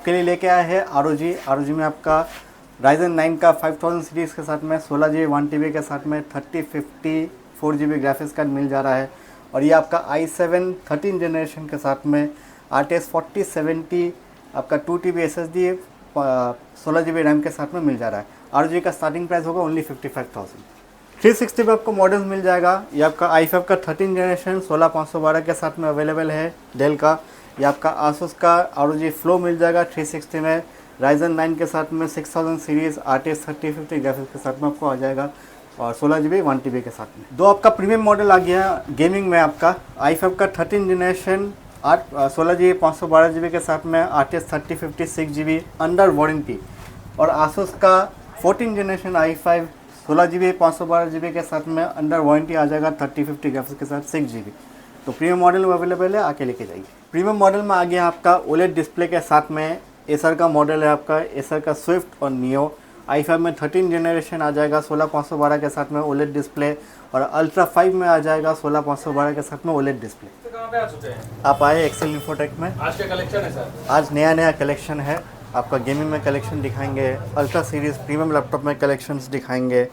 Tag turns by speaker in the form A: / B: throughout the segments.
A: आपके लिए लेके आया है ROG में आपका Ryzen 9 का 5000 सीरीज़ के साथ में 16GB 1TB के साथ में 3050 4GB ग्राफिक्स कार्ड मिल जा रहा है। और ये आपका i7 13 जनरेशन के साथ में RTX 4070 आपका 2TB SSD 16GB रैम के साथ में मिल जा रहा है। ROG का स्टार्टिंग प्राइस होगा ओनली 55,000। 360 पे आपको मॉडल्स मिल जाएगा। ये आपका i5 का 13 जनरेशन 16512 के साथ में अवेलेबल है डेल का। ये आपका आसूस का ROG फ्लो मिल जाएगा 360 में। Ryzen 9 के साथ में 6000 सीरीज़ RTX 3050 ग्राफिक्स के साथ में आपको आ जाएगा और 16GB 1TB के साथ में। दो आपका प्रीमियम मॉडल आ गया गेमिंग में। आपका i5 का 13 जनरेशन 16GB 512GB के साथ में RTX 3050 6GB अंडर वारंटी। और आसूस का 14 जनरेशन i5 16GB 512GB के साथ में अंडर वारंटी आ जाएगा 3050 ग्राफिक्स के साथ 6GB। तो प्रीमियम मॉडल में अवेलेबल है, आके लेके जाइए। प्रीमियम मॉडल में आ गया आपका OLED डिस्प्ले के साथ में एसर का मॉडल है। आपका एसर का स्विफ्ट और नियो i5 में 13 जनरेशन आ जाएगा 16512 के साथ में OLED डिस्प्ले। और अल्ट्रा 5 में आ जाएगा 16512 के साथ में OLED डिस्प्ले।
B: तो कहाँ पे आ चुके हैं
A: आप आए एक्सेल इन्फोटेक में।
B: आज क्या कलेक्शन है सर?
A: आज नया कलेक्शन है। आपका गेमिंग में कलेक्शन दिखाएंगे, अल्ट्रा सीरीज़ प्रीमियम लैपटॉप में कलेक्शंस दिखाएंगे।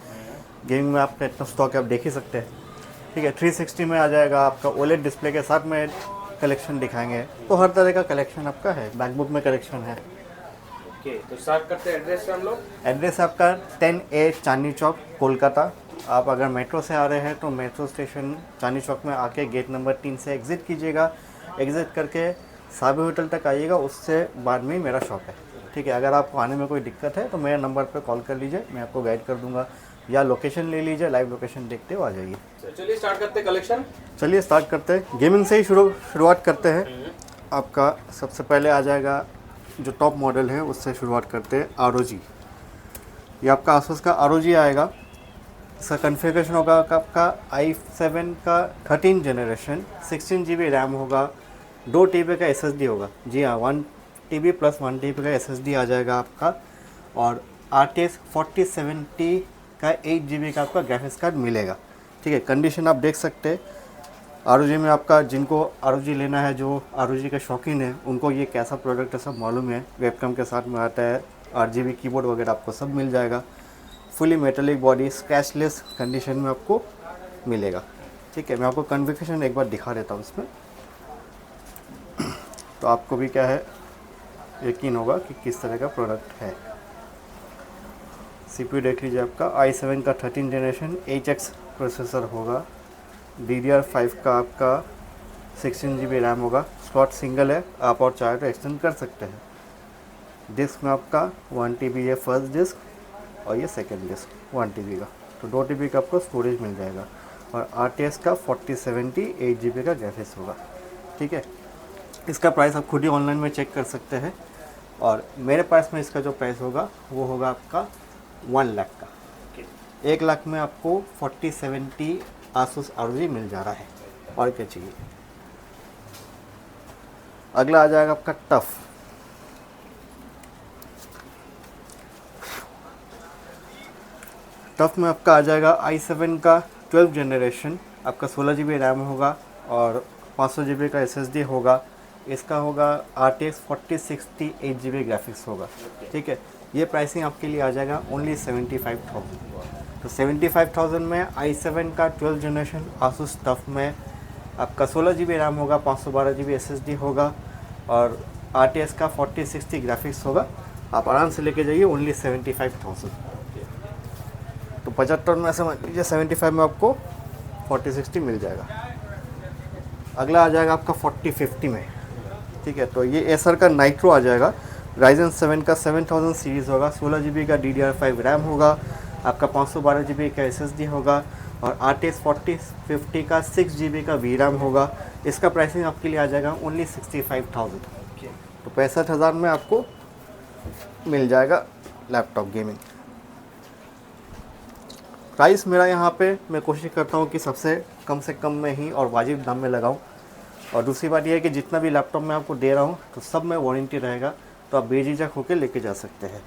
A: गेमिंग में आपका इतना स्टॉक है, आप देख ही सकते हैं। ठीक है, 360 में आ जाएगा आपका OLED डिस्प्ले के साथ में कलेक्शन दिखाएंगे। तो हर तरह का कलेक्शन आपका है। मैकबुक में कलेक्शन है।
B: ओके, तो स्टार्ट करते हैं एड्रेस से हम लोग।
A: एड्रेस आपका 10A चांदनी चौक कोलकाता। आप अगर मेट्रो से आ रहे हैं तो मेट्रो स्टेशन चांदनी चौक में आके गेट नंबर 3 से एग्ज़िट कीजिएगा। एग्ज़िट करके साबी होटल तक आइएगा, उससे बाद में ही मेरा शॉप है। ठीक है, अगर आपको आने में कोई दिक्कत है तो मेरे नंबर पर कॉल कर लीजिए, मैं आपको गाइड कर दूंगा, या लोकेशन ले लीजिए, लाइव लोकेशन देखते हुए आ जाइए।
B: चलिए स्टार्ट करते हैं कलेक्शन।
A: चलिए स्टार्ट करते हैं। गेमिंग से ही शुरुआत करते हैं। आपका सबसे पहले आ जाएगा जो टॉप मॉडल है, उससे शुरुआत करते हैं ROG। ये आपका आसूस का ROG आएगा। इसका कन्फिगरेशन होगा आपका i7 का 13 जनरेशन 16GB रैम होगा, 2TB का SSD होगा। जी हाँ, 1TB प्लस 1TB का SSD आ जाएगा आपका। और RTX 4070 का 8GB का आपका ग्राफिक्स कार्ड मिलेगा। ठीक है, कंडीशन आप देख सकते हैं। ROG में आपका जिनको ROG लेना है, जो ROG के शौकीन है, उनको ये कैसा प्रोडक्ट है सब मालूम है। वेबकैम के साथ में आता है, RGB कीबोर्ड वगैरह आपको सब मिल जाएगा। Fully metallic body, scratchless condition में आपको मिलेगा। ठीक है, मैं आपको कॉन्फ़िगरेशन एक बार दिखा देता हूँ इसमें, तो आपको भी क्या है यकीन होगा कि किस तरह का प्रोडक्ट है। CPU देख लीजिए, आपका i7 का 13 जनरेशन HX प्रोसेसर होगा। DDR5 का आपका 16GB रैम होगा। स्लॉट सिंगल है, आप और चाहे तो एक्सटेंड कर सकते हैं। डिस्क में आपका 1TB है फर्स्ट डिस्क, और ये सेकंड डिस्क 1TB का, तो 2TB का आपको स्टोरेज मिल जाएगा। और RTX का 4070 8GB का ग्राफिक्स होगा। ठीक है, इसका प्राइस आप खुद ही ऑनलाइन में चेक कर सकते हैं। और मेरे पास में इसका जो प्राइस होगा वो होगा आपका 1 लाख का। 1 लाख में आपको 4070 आसूस ROG मिल जा रहा है। और क्या चाहिए। अगला आ जाएगा आपका टफ। टफ में आपका आ जाएगा i7 का 12 जनरेशन, आपका 16GB रैम होगा और 500GB का SSD होगा। इसका होगा RTX 4060 8GB ग्राफिक्स होगा। ठीक है, ये प्राइसिंग आपके लिए आ जाएगा ओनली 75,000। तो 75,000 में i7 का 12 जनरेशन आसूस टफ में आपका 16GB रैम होगा, 512GB SSD होगा और RTX का 4060 ग्राफिक्स होगा। आप आराम से लेके जाइए ओनली 75,000। तो 75 में समझ लीजिए 75 में आपको 4060 मिल जाएगा। अगला आ जाएगा आपका 4050 में। ठीक है, तो ये एसर का नाइट्रो आ जाएगा। Ryzen 7 का 7000 सीरीज़ होगा, 16GB का DDR5 रैम होगा, आपका 512GB का SSD होगा और RTX 4050 का 6GB का VRAM होगा। इसका प्राइसिंग आपके लिए आ जाएगा ओनली 65,000। तो 65,000 में आपको मिल जाएगा लैपटॉप गेमिंग। प्राइस मेरा यहाँ पे मैं कोशिश करता हूँ कि सबसे कम से कम में ही और वाजिब दाम में लगाऊँ। और दूसरी बात यह है कि जितना भी लैपटॉप मैं आपको दे रहा हूँ तो सब में वारंटी रहेगा, तो आप बेझिझक होकर लेके जा सकते हैं।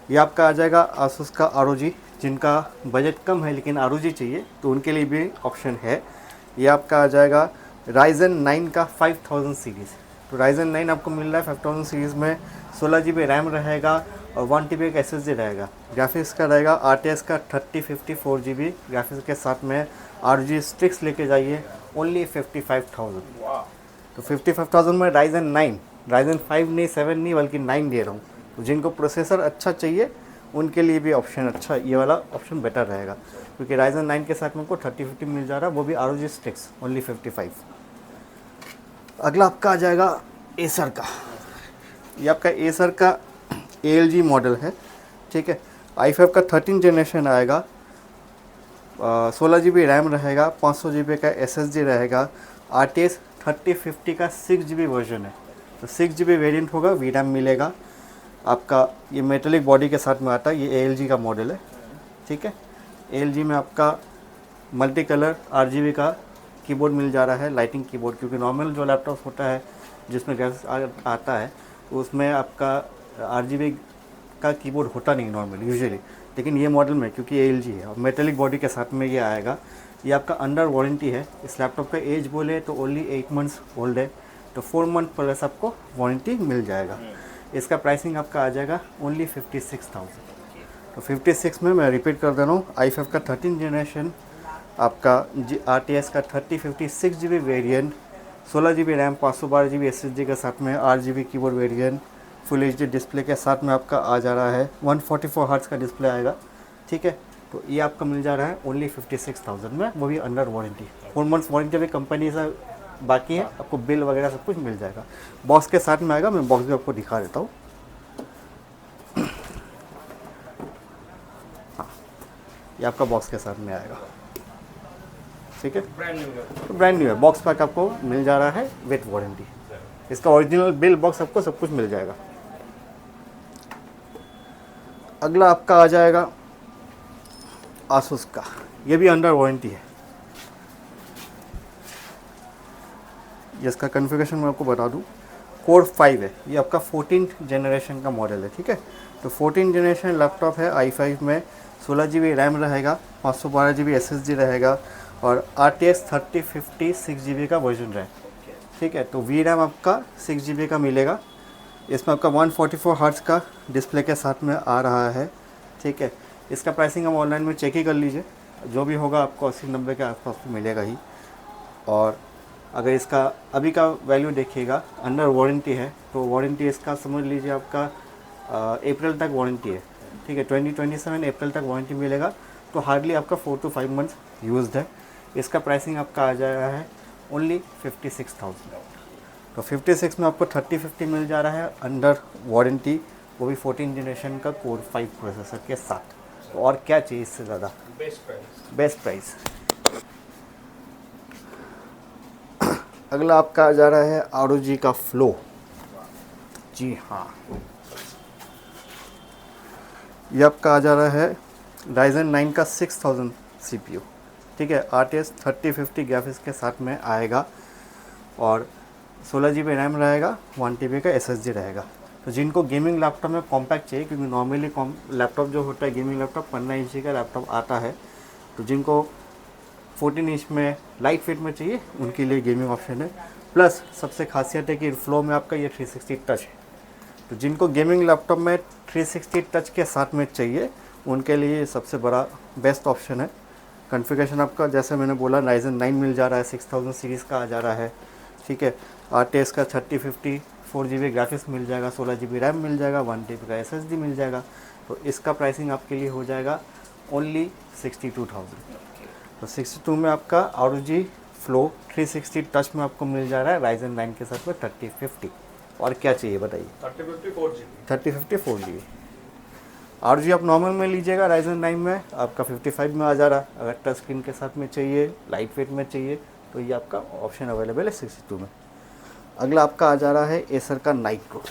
A: ये आपका आ जाएगा आसूस का ROG। जिनका बजट कम है लेकिन ROG चाहिए तो उनके लिए भी ऑप्शन है। ये आपका आ जाएगा Ryzen 9 का 5000 सीरीज़। तो Ryzen 9 आपको मिल रहा है 5000 सीरीज़ में, 16 GB रैम रहेगा और 1 TB का SSD रहेगा। ग्राफिक्स का रहेगा RTS का 3050 4 GB ग्राफिक्स के साथ में। ROG स्टिक्स लेके जाइए ओनली 55,000।
B: वाह,
A: तो 55,000 में Ryzen 5 नहीं 7 नहीं बल्कि 9 दे रहा हूँ। तो जिनको प्रोसेसर अच्छा चाहिए उनके लिए भी ऑप्शन अच्छा, ये वाला ऑप्शन बेटर रहेगा, क्योंकि Ryzen 9 के साथ में को 3050 मिल जा रहा है, वो भी ROG स्टिक्स ओनली 55। अगला आपका आ जाएगा एसर का। ये आपका एसर का ALG मॉडल है, ठीक है। i5 का 13 जनरेशन आएगा, 16 GB रैम रहेगा, 500 GB का SSD रहेगा। RTS 3050 का 6 GB वर्जन है, तो 6 GB वेरिएंट होगा, VRAM मिलेगा आपका। ये मेटेलिक बॉडी के साथ में आता है, ये ALG का मॉडल है, ठीक है। ALG में आपका मल्टी कलर RGB का कीबोर्ड मिल जा रहा है, लाइटिंग कीबोर्ड, क्योंकि नॉर्मल जो लैपटॉप होता है जिसमें ग्राफिक्स आता है उसमें आपका RGB का कीबोर्ड होता नहीं नॉर्मली यूजुअली, लेकिन ये मॉडल में क्योंकि ALG है और मेटेलिक बॉडी के साथ में ये आएगा। ये आपका अंडर वारंटी है। इस लैपटॉप का एज बोले तो ओनली 8 मंथ्स ओल्ड है, तो 4 मंथ प्लस आपको वारंटी मिल जाएगा। इसका प्राइसिंग आपका आ जाएगा ओनली 56,000। तो 56 में मैं रिपीट कर दे रहा हूँ, i5 का 13 जनरेशन आपका RTS का 3050 6 GB variant, 16 GB RAM, 512 GB SSD के साथ में, 8 GB keyboard variant, full HD display के साथ में आपका आ जा रहा है। 144 हर्ट्ज का डिस्प्ले आएगा, ठीक है। तो ये आपका मिल जा रहा है ओनली 56,000 में, वो भी अंडर वारंटी। 4 मंथ्स वारंटी अभी कंपनी से बाकी है, आपको बिल वगैरह सब कुछ मिल जाएगा। बॉक्स के साथ में आएगा, मैं बॉक्स भी आपको दिखा देता हूँ। हाँ, ये आपका बॉक्स के साथ में आएगा, ठीक है।
B: ब्रांड न्यू है।
A: तो ब्रांड न्यू है, बॉक्स पैक आपको मिल जा रहा है विथ वारंटी। इसका ओरिजिनल बिल बॉक्स आपको सब कुछ मिल जाएगा। अगला आपका आ जाएगा आसूस का, ये भी अंडर वारंटी है। इसका कॉन्फ़िगरेशन मैं आपको बता दूं, कोर 5 है, ये आपका 14th जनरेशन का मॉडल है, ठीक है। तो 14 जनरेशन लैपटॉप है, i5 में 16 GB रैम रहेगा, 512 GB SSD रहेगा और RTS 3050 6 GB का वर्जन है, ठीक है। तो VRAM आपका 6 GB का मिलेगा। इसमें आपका 144 हर्ट्ज का डिस्प्ले के साथ में आ रहा है, ठीक है। इसका प्राइसिंग हम ऑनलाइन में चेक ही कर लीजिए, जो भी होगा आपको 80-90 के आसपास तो मिलेगा ही। और अगर इसका अभी का वैल्यू देखिएगा, अंडर वारंटी है, तो वारंटी इसका समझ लीजिए आपका अप्रैल तक वारंटी है, ठीक है। 2027 अप्रैल तक वारंटी मिलेगा, तो हार्डली आपका 4 to 5 मंथ्स यूज्ड है। इसका प्राइसिंग आपका आ जा रहा है ओनली 56,000। तो 56 में आपको 3050 मिल जा रहा है अंडर वारंटी, वो भी 14 जनरेशन का कोर 5 प्रोसेसर के साथ। तो और क्या चाहिए इससे ज़्यादा,
B: बेस्ट प्राइस।
A: Best price. अगला आपका आ जा रहा है ROG का फ्लो। जी हाँ, ये आपका आ जा रहा है Ryzen 9 का 6000 CPU, ठीक है। RTS 3050 ग्राफिक्स के साथ में आएगा और 16 GB रैम रहेगा, 1 TB का SSD रहेगा। तो जिनको गेमिंग लैपटॉप में कॉम्पैक्ट चाहिए, क्योंकि नॉर्मली लैपटॉप जो होता है गेमिंग लैपटॉप 15 इंच का लैपटॉप आता है, तो जिनको 14 इंच में लाइट वेट में चाहिए उनके लिए गेमिंग ऑप्शन है। प्लस सबसे खासियत है कि फ्लो में आपका ये 360 टच है, तो जिनको गेमिंग लैपटॉप में 360 टच के साथ में चाहिए उनके लिए सबसे बड़ा बेस्ट ऑप्शन है। कॉन्फ़िगरेशन आपका जैसे मैंने बोला Ryzen 9 मिल जा रहा है, 6000 सीरीज़ का आ जा रहा है, ठीक है। RTS का 3050 4 GB ग्राफिक्स मिल जाएगा, 16 GB रैम मिल जाएगा, 1 TB का SSD मिल जाएगा। तो इसका प्राइसिंग आपके लिए हो जाएगा ओनली 62,000। तो 62 में आपका ROG फ्लो 360 टच में आपको मिल जा रहा है Ryzen 9 के साथ में 3050। और क्या चाहिए बताइए।
B: 3050 4GB।
A: 3050 4GB। ROG आप नॉर्मल में लीजिएगा Ryzen 9 में आपका 55 में आ जा रहा। अगर टच स्क्रीन के साथ में चाहिए, लाइट वेट में चाहिए, तो ये आपका ऑप्शन अवेलेबल है 62 में। अगला आपका आ जा रहा है एसर का नाइट्रो।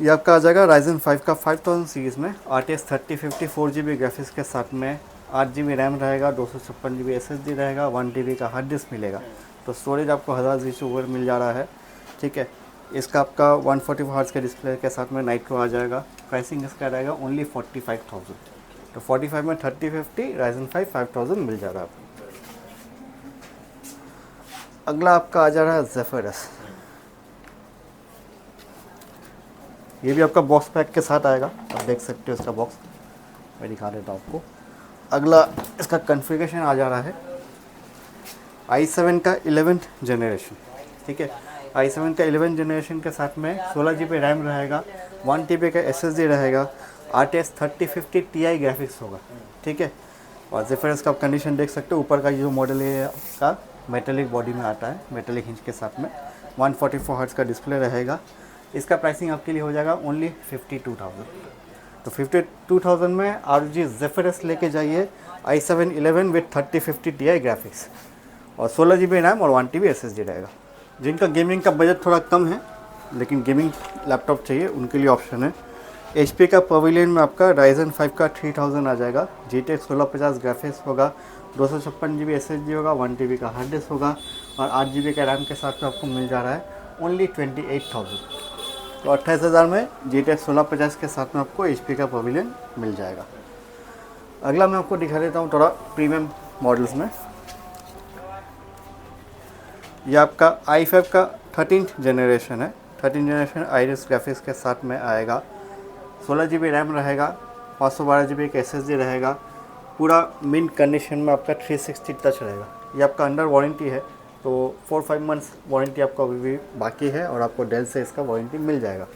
A: ये आपका आ जाएगा Ryzen 5 का 5000 सीरीज़ में, RTS 3050 4GB ग्राफिक्स के साथ में, 8 GB रैम रहेगा, 256 GB SSD रहेगा, 1 TB का हार्ड डिस्क मिलेगा। तो स्टोरेज आपको 1000 GB से ऊपर मिल जा रहा है, ठीक है। इसका आपका 144 हर्ट्ज के डिस्प्ले के साथ में नाइट्रो आ जाएगा। प्राइसिंग इसका रहेगा ओनली 45,000। तो 45 में 3050 Ryzen 5 5000 मिल जा रहा है आपको। अगला आपका आ जा रहा है ज़ेफिरस। ये भी आपका बॉक्स पैक के साथ आएगा, आप देख सकते हो इसका बॉक्स, मैं दिखा देता हूँ आपको। अगला इसका कॉन्फ़िगरेशन आ जा रहा है i7 का 11th जनरेशन, ठीक है। i7 का 11th जनरेशन के साथ में 16 GB रैम रहेगा, 1 TB का SSD रहेगा, RTX 3050 Ti ग्राफिक्स होगा, ठीक है। और ज़ेफिरस का आप कंडीशन देख सकते हो, ऊपर का जो मॉडल है आपका मेटेलिक बॉडी में आता है, मेटेलिक हिंज के साथ में 144 हर्ट्ज़ का डिस्प्ले रहेगा। इसका प्राइसिंग आपके लिए हो जाएगा ओनली 52,000। तो 52,000 में ROG ज़ेफिरस लेके जाइए, i7 11 विथ 3050 Ti ग्राफिक्स और 16 GB रैम और 1 TB SSD रहेगा। जिनका गेमिंग का बजट थोड़ा कम है लेकिन गेमिंग लैपटॉप चाहिए, उनके लिए ऑप्शन है। HP का पवेलियन में आपका Ryzen 5 का 3000 आ जाएगा, GTX 1650 ग्राफिक्स होगा, 256 GB SSD होगा, 1 TB का हार्ड डिस्क होगा और 8 GB का रैम के साथ में आपको मिल जा रहा है ओनली 28,000। तो 28,000 में GTX 1650 के साथ में आपको HP का पवेलियन मिल जाएगा। अगला मैं आपको दिखा देता हूँ थोड़ा प्रीमियम मॉडल्स में। ये आपका i5 का 13th जनरेशन है, 13th जनरेशन आइरिस ग्राफिक्स के साथ में आएगा, 16 GB रैम रहेगा, 512 GB का SSD रहेगा, पूरा मिंट कंडीशन में आपका 360 टच रहेगा। ये आपका अंडर वारंटी है, तो 4-5 मंथ्स वारंटी आपको अभी भी बाकी है और आपको डेल से इसका वारंटी मिल जाएगा।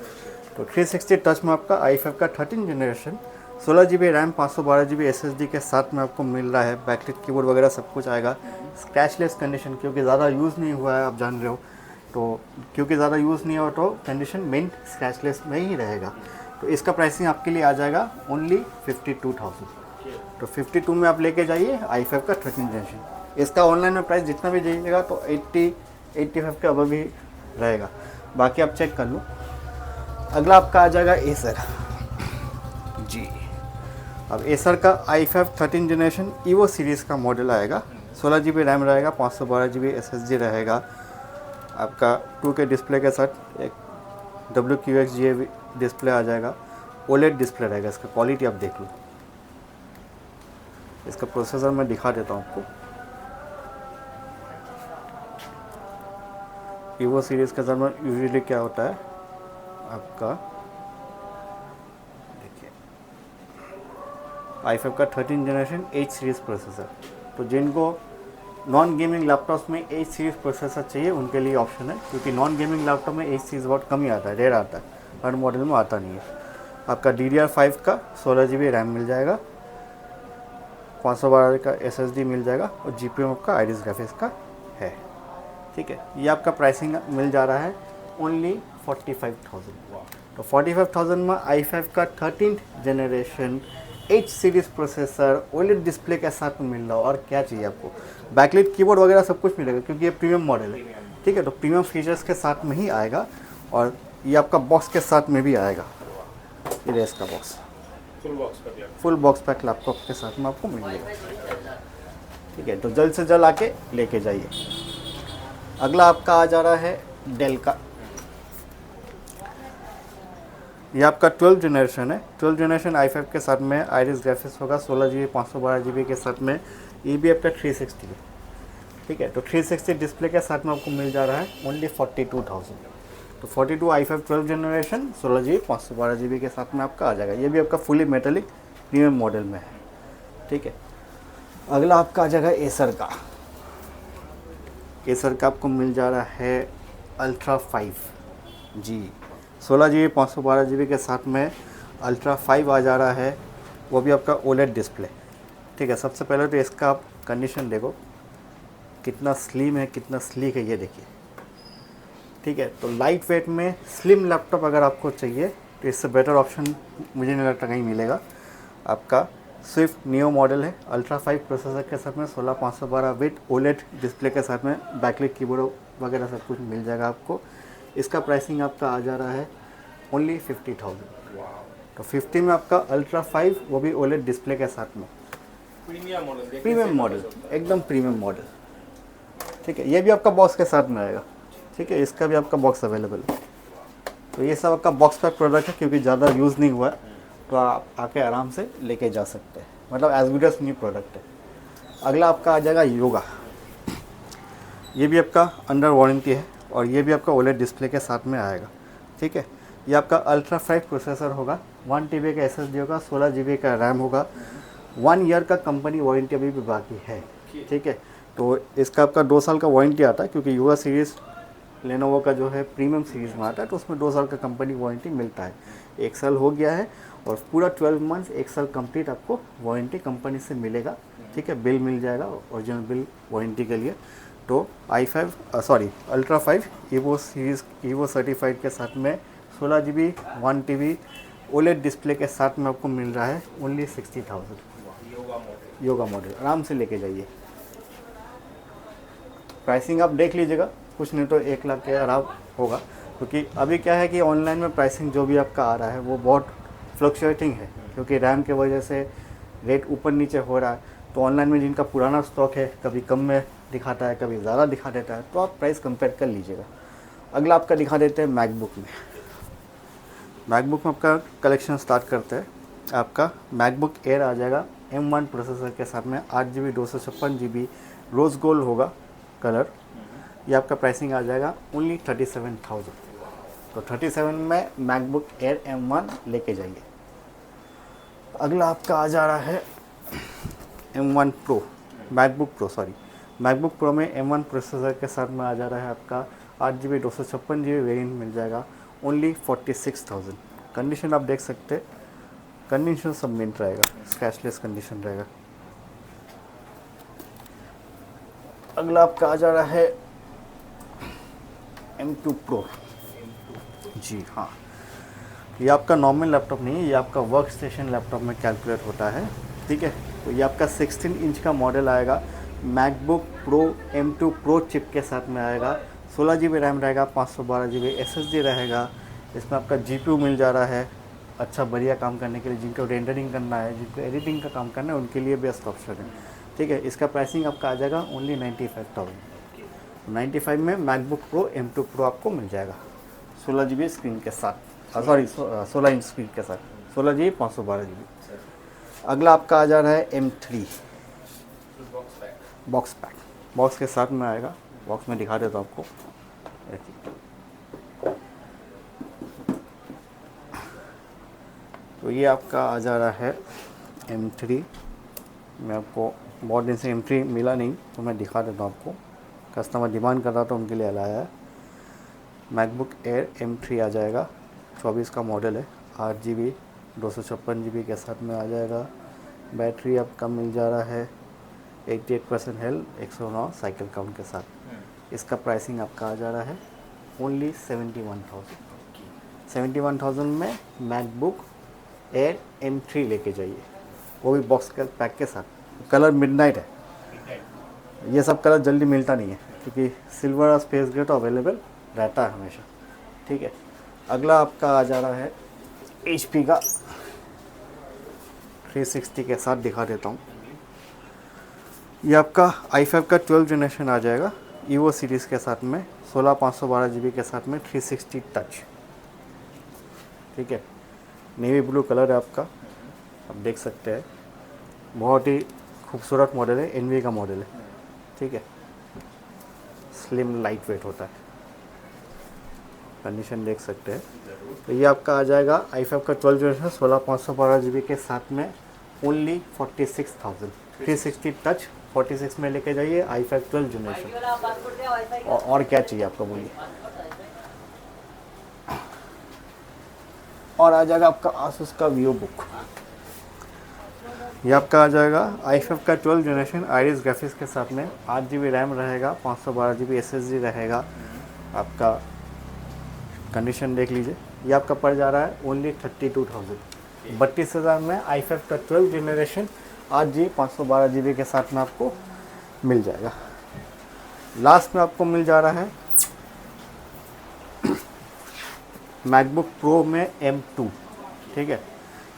A: तो 360 टच में आपका i5 का 13th generation 16 GB RAM 512 GB SSD के साथ में आपको मिल रहा है। बैकलिट कीबोर्ड वगैरह सब कुछ आएगा, स्क्रैचलेस कंडीशन, क्योंकि ज़्यादा यूज़ नहीं हुआ है आप जान रहे हो, तो क्योंकि ज़्यादा यूज़ नहीं हुआ तो कंडीशन मिंट स्क्रैचलेस में ही रहेगा। तो इसका प्राइसिंग आपके लिए आ जाएगा ओनली 52,000। तो 52 में आप लेके जाइए i5 का 13th जनरेशन। इसका ऑनलाइन में प्राइस जितना भी जाइएगा तो 80-85 के अबव ही रहेगा, बाकी आप चेक कर लो। अगला आपका आ जाएगा एसर जी। अब एसर का i5 13th generation evo series का मॉडल आएगा, 16 GB रैम रहेगा, 512 GB SSD रहेगा, आपका 2K डिस्प्ले के साथ एक WQXGA डिस्प्ले आ जाएगा, OLED डिस्प्ले रहेगा। इसका क्वालिटी आप देख लो। इसका प्रोसेसर मैं दिखा देता हूँ आपको। ईवो सीरीज़ के साथ में यूजुअली क्या होता है आपका, देखिए i5 का 13th जनरेशन 8 सीरीज़ प्रोसेसर। तो जिनको नॉन गेमिंग लैपटॉप्स में 8 सीरीज़ प्रोसेसर चाहिए उनके लिए ऑप्शन है, क्योंकि नॉन गेमिंग लैपटॉप में 8 सीरीज़ बहुत कम ही आता है, रेयर आता है, हर मॉडल में आता नहीं है। आपका DDR5 का 16 GB रैम मिल जाएगा, 512 का SSD मिल जाएगा और GPU आपका आइरिस ग्राफिक्स का है, ठीक है। ये आपका प्राइसिंग मिल जा रहा है ओनली 45,000। तो 45,000 में i5 का 13th generation 8 series processor OLED display के साथ में मिल रहा हो, और क्या चाहिए आपको। बैकलिट कीबोर्ड वगैरह सब कुछ मिलेगा क्योंकि ये प्रीमियम मॉडल है, ठीक है। तो प्रीमियम फीचर्स के साथ में ही आएगा और ये आपका बॉक्स के साथ में भी आएगा। ये इसका box full box pack laptop के साथ में आपको मिल जाएगा, ठीक है। तो जल्द से जल्द आके लेके जाइए। अगला आपका आ जा रहा है डेल का। ये आपका 12th जनरेशन है, 12th जनरेशन i5 के साथ में आइरिस ग्राफिक्स होगा, 16 GB 512 GB के साथ में, ये भी आपका 360 है, ठीक है। तो 360 डिस्प्ले के साथ में आपको मिल जा रहा है ओनली 42,000। तो 42 i5 12th generation 16 GB 512 GB के साथ में आपका आ जाएगा। ये भी आपका फुली मेटेलिक प्रीमियम मॉडल में है, ठीक है। अगला आपका आ जाएगा एसर का। एसर का आपको मिल जा रहा है अल्ट्रा 5 जी, 16 GB 512 GB के साथ में अल्ट्रा 5 आ जा रहा है, वो भी आपका OLED डिस्प्ले, ठीक है। सबसे पहले तो इसका आप कंडीशन देखो कितना स्लिम है, कितना स्लीक है, ये देखिए, ठीक है। तो लाइट वेट में स्लिम लैपटॉप अगर आपको चाहिए तो इससे बेटर ऑप्शन मुझे नहीं लगता कहीं मिलेगा। आपका स्विफ्ट नियो मॉडल है, अल्ट्रा 5 प्रोसेसर के साथ में 16512 विद OLED डिस्प्ले के साथ में बैकलिट कीबोर्ड वगैरह सब कुछ मिल जाएगा आपको। इसका प्राइसिंग आपका आ जा रहा है ओनली 50,000। तो 50 में आपका अल्ट्रा 5 वो भी OLED डिस्प्ले के साथ में, प्रीमियम मॉडल, एकदम प्रीमियम मॉडल, ठीक है। ये भी आपका बॉक्स के साथ में आएगा, ठीक है। इसका भी आपका बॉक्स अवेलेबल है। तो ये सब आपका बॉक्स पैक प्रोडक्ट है, क्योंकि ज़्यादा यूज़ नहीं हुआ है तो आप आके आराम से लेके जा सकते हैं, मतलब as good as new product है। अगला आपका आ जाएगा योगा। ये भी आपका अंडर वारंटी है और ये भी आपका ओलेड डिस्प्ले के साथ में आएगा। ठीक है, ये आपका अल्ट्रा 5 प्रोसेसर होगा, 1 TB का SSD होगा, 16 GB का रैम होगा, 1 ईयर का कंपनी वारंटी अभी भी बाकी है। ठीक है, तो इसका आपका 2 साल का वारंटी आता है, क्योंकि युवा सीरीज़ लेनोवो का जो है प्रीमियम सीरीज़ में आता है, तो उसमें 2 साल का कंपनी वारंटी मिलता है। 1 साल हो गया है और पूरा 12 मंथ्स 1 साल कंप्लीट आपको वारंटी कंपनी से मिलेगा। ठीक है, बिल मिल जाएगा ओरिजिनल बिल वारंटी के लिए। तो ultra 5 evo series evo certified के साथ में 16 GB 1 TB ओलेड डिस्प्ले के साथ में आपको मिल रहा है ओनली 60,000। योगा मॉडल आराम से लेके जाइए। प्राइसिंग आप देख लीजिएगा, कुछ नहीं तो 1 लाख के आराम होगा, क्योंकि अभी क्या है कि ऑनलाइन में प्राइसिंग जो भी आपका आ रहा है वो बहुत फ्लक्चुएटिंग है, क्योंकि रैम के वजह से रेट ऊपर नीचे हो रहा है। तो ऑनलाइन में जिनका पुराना स्टॉक है, कभी कम में दिखाता है, कभी ज़्यादा दिखा देता है, तो आप प्राइस कंपेयर कर लीजिएगा। अगला आपका दिखा देते हैं मैकबुक में। मैकबुक में आपका कलेक्शन स्टार्ट करते हैं। आपका मैकबुक एयर आ जाएगा M1 प्रोसेसर के साथ में, 8 GB 256 GB रोज़ गोल्ड होगा कलर। ये आपका प्राइसिंग आ जाएगा ओनली 37,000। तो 37 में मैकबुक एयर M1 लेके जाइए। अगला आपका आ जा रहा है M1 प्रो, मैकबुक प्रो में M1 प्रोसेसर के साथ में आ जा रहा है आपका 8 GB 256 GB वेरिएंट मिल जाएगा ओनली 46,000। कंडीशन आप देख सकते हैं, कंडीशन सब मिनट रहेगा, स्क्रैचलेस कंडीशन रहेगा। अगला आपका आ जा रहा है M2 प्रो। जी हाँ, ये आपका नॉर्मल लैपटॉप नहीं है, ये आपका वर्क स्टेशन लैपटॉप में कैलकुलेट होता है। ठीक है, तो ये आपका 16 इंच का मॉडल आएगा, MacBook pro M2 pro chip के साथ में आएगा। 16 GB रैम रहेगा, 512 GB SSD रहेगा। इसमें आपका GPU मिल जा रहा है, अच्छा बढ़िया काम करने के लिए, जिनको रेंडरिंग करना है, जिनको एडिटिंग का काम करना है, उनके लिए बेस्ट ऑप्शन है। ठीक है, इसका प्राइसिंग आपका आ जाएगा ओनली 95,000। 95 में मैकबुक प्रो M2 प्रो आपको मिल जाएगा 16 GB स्क्रीन के साथ, 16 इंच स्क्रीन के साथ, 16 GB 512 GB। अगला आपका आ जा रहा है M3 बॉक्स पैक, बॉक्स के साथ में आएगा। बॉक्स में दिखा देता हूँ आपको। तो ये आपका आ जा रहा है M3। मैं आपको बहुत दिन से M3 मिला नहीं, तो मैं दिखा देता हूँ आपको। कस्टमर डिमांड कर रहा था, उनके लिए लाया है। मैकबुक एयर M3 आ जाएगा, 24 का मॉडल है, 8 GB 256 GB के साथ में आ जाएगा। बैटरी आपका मिल जा रहा है 88% हेल्थ, 109 साइकिल काउंट के साथ। इसका प्राइसिंग आपका आ जा रहा है ओनली 71,000 में मैकबुक एयर M3 लेके जाइए, वो भी बॉक्स के पैक के साथ। कलर मिडनाइट है, ये सब कलर जल्दी मिलता नहीं है, क्योंकि सिल्वर और स्पेस ग्रे तो अवेलेबल रहता है हमेशा। ठीक है, अगला आपका आ जा रहा है HP का 360 के साथ दिखा देता हूँ। ये आपका i5 का 12 जनरेशन आ जाएगा ईवो सीरीज़ के साथ में, 16 512 GB के साथ में, 360 टच। ठीक है, नेवी ब्लू कलर है आपका, आप देख सकते हैं। बहुत ही खूबसूरत मॉडल है, NV का मॉडल है। ठीक है, स्लिम लाइट वेट होता है, कंडीशन देख सकते हैं। तो ये आपका आ जाएगा i5 का 12 जनरेशन 16 512 GB के साथ में ओनली 46,000। 360 टच 46 में लेके जाइए, i5 12 जनरेशन। और क्या चाहिए आपको, बोलिए। और आ जाएगा आपका आसूस का वियो बुक। ये आपका आ जाएगा i5 का 12 जनरेशन आइरिस ग्राफिक्स के साथ में, 8 GB रैम रहेगा, 512 GB SSD रहेगा। आपका कंडीशन देख लीजिए। ये आपका पड़ जा रहा है ओनली 32,000। 32,000 में i5 का 12 जनरेशन 8 GB 512 GB के साथ में आपको मिल जाएगा। लास्ट में आपको मिल जा रहा है मैकबुक प्रो में M2। ठीक है,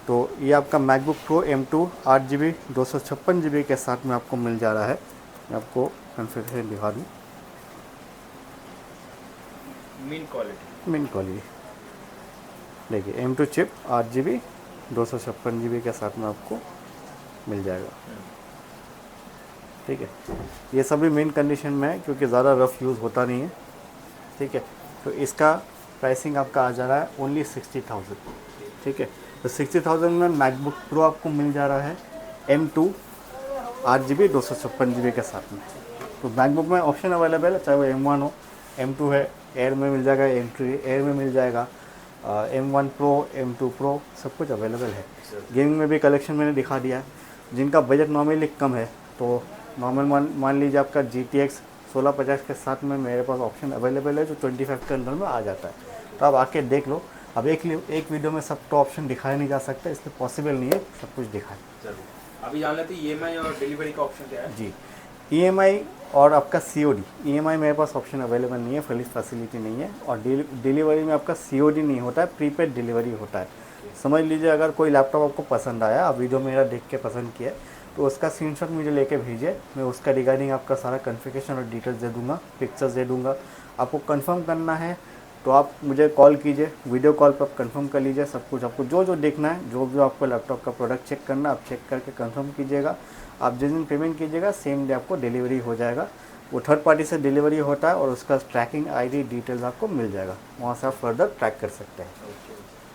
A: तो ये आपका MacBook pro M2 8 GB 256 GB के साथ में आपको मिल जा रहा है। मैं आपको कॉन्फ़िगरेशन दिखा दूँ।
B: मिन क्वालिटी
A: देखिए, M2 चिप 8 GB 256 GB के साथ में आपको मिल जाएगा। ठीक है। ये सभी मेन कंडीशन में है क्योंकि ज़्यादा रफ़ यूज़ होता नहीं है, ठीक है। तो इसका प्राइसिंग आपका आ जा रहा है ओनली 60,000, ठीक है। तो 60,000 में मैकबुक प्रो आपको मिल जा रहा है M2 8GB 256GB के साथ में। तो मैकबुक में ऑप्शन अवेलेबल है, चाहे वो M1 हो, M2 है, एयर में मिल जाएगा, M3 एयर में मिल जाएगा, M1 Pro, M2 Pro सब कुछ अवेलेबल है। गेमिंग में भी कलेक्शन मैंने दिखा दिया है। जिनका बजट नॉर्मली कम है तो नॉर्मल मान लीजिए आपका GTX 1650 के साथ में मेरे पास ऑप्शन अवेलेबल है जो 25 के अंदर में आ जाता है। तो आप आके देख लो। अब एक वीडियो में सब तो ऑप्शन दिखाया नहीं जा सकता, इसलिए पॉसिबल नहीं है सब कुछ दिखाए।
B: जरूर अभी जान लेते हैं EMI और डिलीवरी का ऑप्शन क्या है।
A: जी, EMI और आपका COD। EMI मेरे पास ऑप्शन अवेलेबल नहीं है, फुल फैसिलिटी नहीं है। और डिलीवरी में आपका COD नहीं होता है, प्रीपेड डिलीवरी होता है। समझ लीजिए अगर कोई लैपटॉप आपको पसंद आया, आप वीडियो मेरा देख के पसंद किया, तो उसका स्क्रीनशॉट मुझे लेके भेजिए। मैं उसका रिगार्डिंग आपका सारा कॉन्फ़िगरेशन और डिटेल्स दे दूँगा, पिक्चर्स दे दूँगा। आपको कंफर्म करना है तो आप मुझे कॉल कीजिए, वीडियो कॉल पर आप कंफर्म कर लीजिए सब कुछ। आपको जो देखना है, जो आपको लैपटॉप का प्रोडक्ट चेक करना है, आप चेक करके कंफर्म कीजिएगा। आप जिस दिन पेमेंट कीजिएगा सेम डे आपको डिलीवरी हो जाएगा। वो थर्ड पार्टी से डिलीवरी होता है और उसका ट्रैकिंग ID डिटेल्स आपको मिल जाएगा, वहाँ से आप फर्दर ट्रैक कर सकते हैं।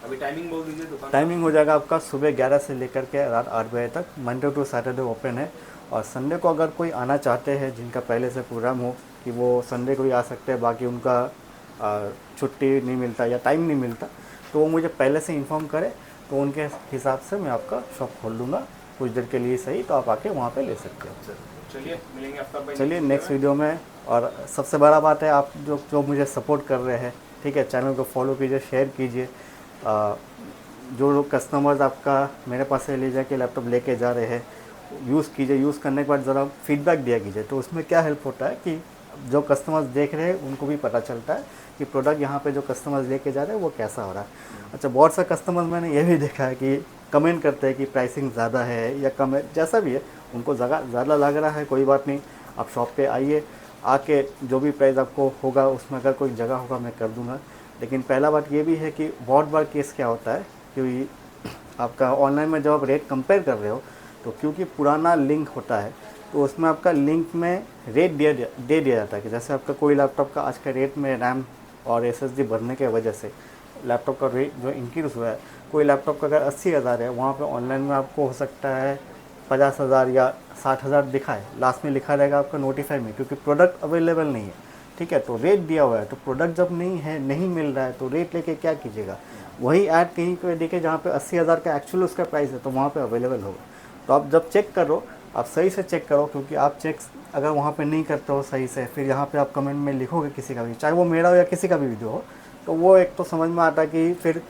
B: अभी टाइमिंग बोल दीजिए दुकान।
A: टाइमिंग हो जाएगा आपका सुबह 11 से लेकर के रात 8 बजे तक। मंडे टू सैटरडे ओपन है। और संडे को अगर कोई आना चाहते हैं जिनका पहले से प्रोग्राम हो कि वो संडे को ही आ सकते हैं, बाकी उनका छुट्टी नहीं मिलता या टाइम नहीं मिलता, तो वो मुझे पहले से इन्फॉर्म करे, तो उनके हिसाब से मैं आपका शॉप खोल दूँगा कुछ देर के लिए सही, तो आप आके वहाँ पे ले सकते हो।
B: चलिए मिलेंगे आफ्ताब।
A: चलिए नेक्स्ट वीडियो में। और सबसे बड़ा बात है, आप जो मुझे सपोर्ट कर रहे हैं, ठीक है, चैनल को फॉलो कीजिए, शेयर कीजिए। जो लोग कस्टमर्स आपका मेरे पास से ले जाके लैपटॉप लेके जा रहे हैं, यूज़ कीजिए। यूज़ करने के बाद ज़रा फीडबैक दिया कीजिए। तो उसमें क्या हेल्प होता है कि जो कस्टमर्स देख रहे हैं उनको भी पता चलता है कि प्रोडक्ट यहाँ पे जो कस्टमर्स लेके जा रहे हैं वो कैसा हो रहा है। अच्छा, बहुत से कस्टमर्स मैंने ये भी देखा है कि कमेंट करते हैं कि प्राइसिंग ज़्यादा है या कम है, जैसा भी है, उनको ज़्यादा लग रहा है, कोई बात नहीं, आप शॉप पे आइए, आके जो भी प्राइस आपको होगा उसमें अगर कोई जगह होगा मैं कर दूँगा। लेकिन पहला बात ये भी है कि बहुत बार केस क्या होता है कि आपका ऑनलाइन में जब आप रेट कंपेयर कर रहे हो, तो क्योंकि पुराना लिंक होता है तो उसमें आपका लिंक में रेट दे दिया जाता है कि जैसे आपका कोई लैपटॉप का आज का रेट में रैम और SSD बढ़ने के वजह से लैपटॉप का रेट जो इंक्रीज़ हुआ है, कोई लैपटॉप का अगर 80,000 है, वहाँ पे ऑनलाइन में आपको हो सकता है 50,000 या 60,000 दिखाए, लास्ट में लिखा रहेगा आपका नोटिफाई में, क्योंकि प्रोडक्ट अवेलेबल नहीं है, ठीक है। तो रेट दिया हुआ है, तो प्रोडक्ट जब नहीं मिल रहा है तो रेट लेके क्या कीजिएगा। वही ऐड कहीं पे देखिए जहाँ पे 80,000 का एक्चुअल उसका प्राइस है, तो वहाँ पे अवेलेबल होगा। तो आप जब चेक करो, आप सही से चेक करो, क्योंकि आप चेक अगर वहाँ पे नहीं करते हो सही से, फिर यहाँ पे आप कमेंट में लिखोगे किसी का भी, चाहे वो मेरा हो या किसी का भी वीडियो हो, तो वो एक तो समझ में आता है कि फिर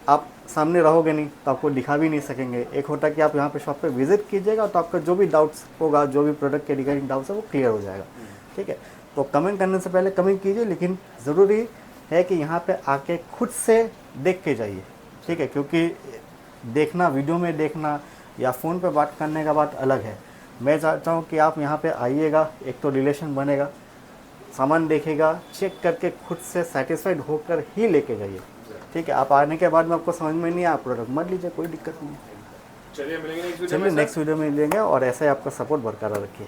A: आप सामने रहोगे नहीं तो आपको दिखा भी नहीं सकेंगे। एक होता है कि आप यहाँ पे शॉप पे विजिट कीजिएगा तो आपका जो भी डाउट्स होगा, जो भी प्रोडक्ट के रिगार्डिंग डाउट्स है वो क्लियर हो जाएगा, ठीक है। तो कमेंट करने से पहले कमेंट कीजिए, लेकिन ज़रूरी है कि यहाँ पे आके खुद से देख के जाइए, ठीक है, क्योंकि देखना, वीडियो में देखना या फ़ोन पे बात करने का बात अलग है। मैं चाहता हूँ कि आप यहाँ पे आइएगा, एक तो रिलेशन बनेगा, सामान देखेगा, चेक करके खुद से सेटिस्फाइड होकर ही लेके जाइए, ठीक है। आप आने के बाद में आपको समझ में नहीं आया प्रोडक्ट मत लीजिए, कोई दिक्कत नहीं है।
B: चलिए मिलेंगे
A: नेक्स्ट वीडियो में मिलेंगे और ऐसे ही आपका सपोर्ट बरकरार रखिए।